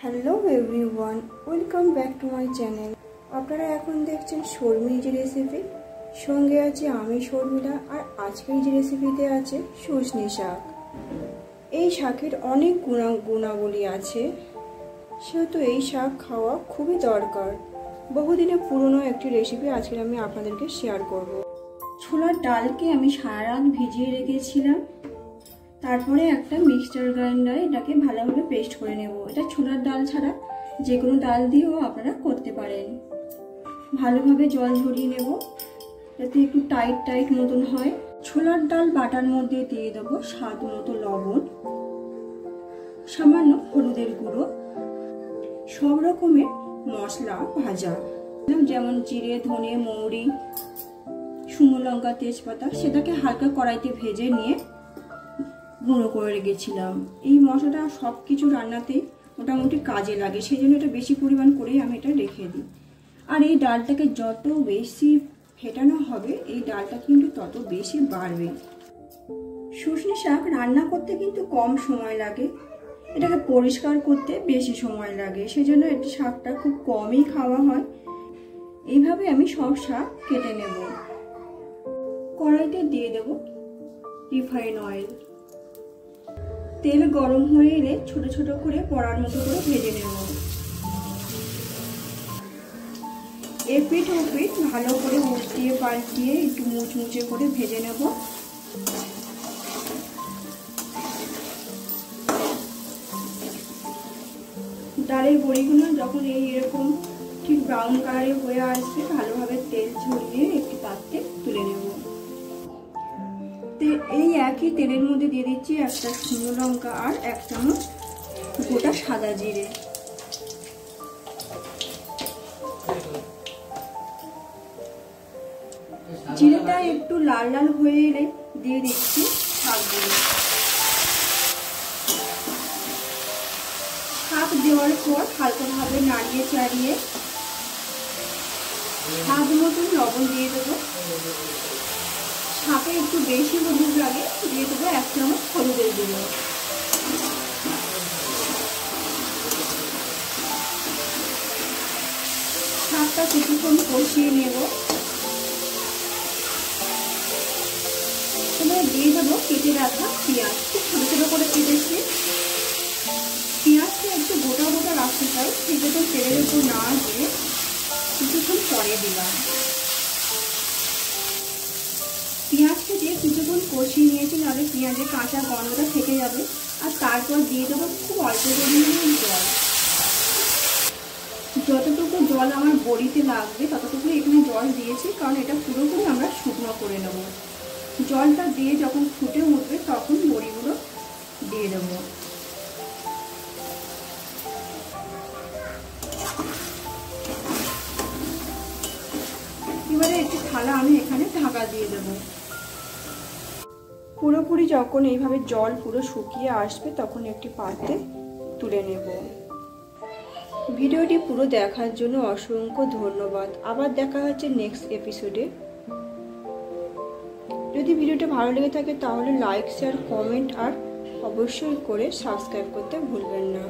Hello everyone, welcome back to my channel. আপনারা এখন দেখছেন শর্মিজ রেসিপি। সঙ্গে আছে আমি শর্মিলা, আর আজকের যে রেসিপিতে আছে সজনে শাক। এই শাকের অনেক গুণাবলী আছে, সেহেতু এই শাক খাওয়া খুবই দরকার। বহুদিনের পুরনো একটি রেসিপি আজকে আমি আপনাদেরকে শেয়ার করব। ছোলার ডালকে আমি সারা রাত ভিজিয়ে রেখেছিলাম, তারপরে একটা মিক্সচার গ্রাইন্ডারে এটাকে ভালোভাবে পেস্ট করে নেব। এটা ছোলার ডাল ছাড়া যে কোনো ডাল দিয়েও আপনারা করতে পারেন। ভালোভাবে জল ঝরিয়ে নেব যাতে একটু টাইট মতন হয়। ছোলার ডাল বাটার মধ্যে দিয়ে দেবো স্বাদ মতো লবণ, সামান্য হলুদের গুঁড়ো, সব রকমের মশলা ভাজা, যেমন জিরে, ধনে, মৌরি, শুকনো লঙ্কা, তেজপাতা, সেটাকে হালকা কড়াইতে ভেজে নিয়ে গুঁড়ো করে রেখেছিলাম। এই মশলাটা সব কিছু রান্নাতেই মোটামুটি কাজে লাগে, সেই জন্য এটা বেশি পরিমাণ করেই আমি এটা রেখে দিই। আর এই ডালটাকে যত বেশি ফেটানো হবে এই ডালটা কিন্তু তত বেশি বাড়বে। সজনে শাক রান্না করতে কিন্তু কম সময় লাগে, এটাকে পরিষ্কার করতে বেশি সময় লাগে, সেই জন্য এই শাকটা খুব কমই খাওয়া হয়। এইভাবে আমি সব শাক কেটে নেব। কড়াইতে দিয়ে দেব রিফাইন অয়েল। তেল গরম হয়ে এলে ছোট ছোট করে বড়ার মতো করে ভেজে নেব। এপিঠ ওপিঠ ভালো করে উল্টিয়ে পাল্টিয়ে একটু মুচমুচে করে ভেজে নেব। ডালের বড়িগুলো যখন এরকম ঠিক ব্রাউন কালারে হয়ে আসবে, ভালোভাবে তেল ঝরিয়ে একটি পাত্রে তুলে নেব। এই একই তেলের মধ্যে দিয়ে দিচ্ছি একটা শুকনো লঙ্কা আর 1 চামচ গোটা সাদা জিরে। জিরেটা একটু লাল লাল হয়ে এলে দিয়ে দিচ্ছি শাকগুলো। শাক দেওয়ার পর হালকাভাবে নাড়িয়ে চাড়িয়ে স্বাদ মতন লবণ দিয়ে দেবো। শাকে একটু বেশি হলুদ লাগে, দিয়ে দেবো 1 চামচ হলুদের গুঁড়ো। শাকটা কিছুক্ষণ কষিয়ে নেব। এবার দিয়ে দেবো কেটে রাখা পেঁয়াজ, খুব ছোটো ছোটো করে কেটেছি। পেঁয়াজটা একটু গোটা গোটা রাখতে চাই, সেটা তো তেলের উপর না দিয়ে কিছুক্ষণ পরে দিলাম। পেঁয়াজটা দিয়ে কিছুক্ষণ কষিয়ে নিয়েছি, নাহলে পেঁয়াজের কাঁচা গন্ধটা থেকে যাবে। আর তারপর দিয়ে দেবো খুব অল্প পরিমাণে জল। যতটুকু জল আমার বড়িতে লাগবে ততটুকু এখানে জল দিয়েছি, কারণ এটা পুরোপুরি আমরা শুকনো করে নেব। জলটা দিয়ে যখন ফুটে উঠবে তখন বড়িগুলো দিয়ে দেবো। এবারে একটি থালা আমি এখানে ঢাকা দিয়ে দেবো। পুরোপুরি যখন এইভাবে জল পুরো শুকিয়ে আসবে তখন একটি পাত্রে তুলে নেব। ভিডিওটি পুরো দেখার জন্য অসংখ্য ধন্যবাদ। আবার দেখা হচ্ছে নেক্সট এপিসোডে। যদি ভিডিওটা ভালো লেগে থাকে তাহলে লাইক, শেয়ার, কমেন্ট আর অবশ্যই করে সাবস্ক্রাইব করতে ভুলবেন না।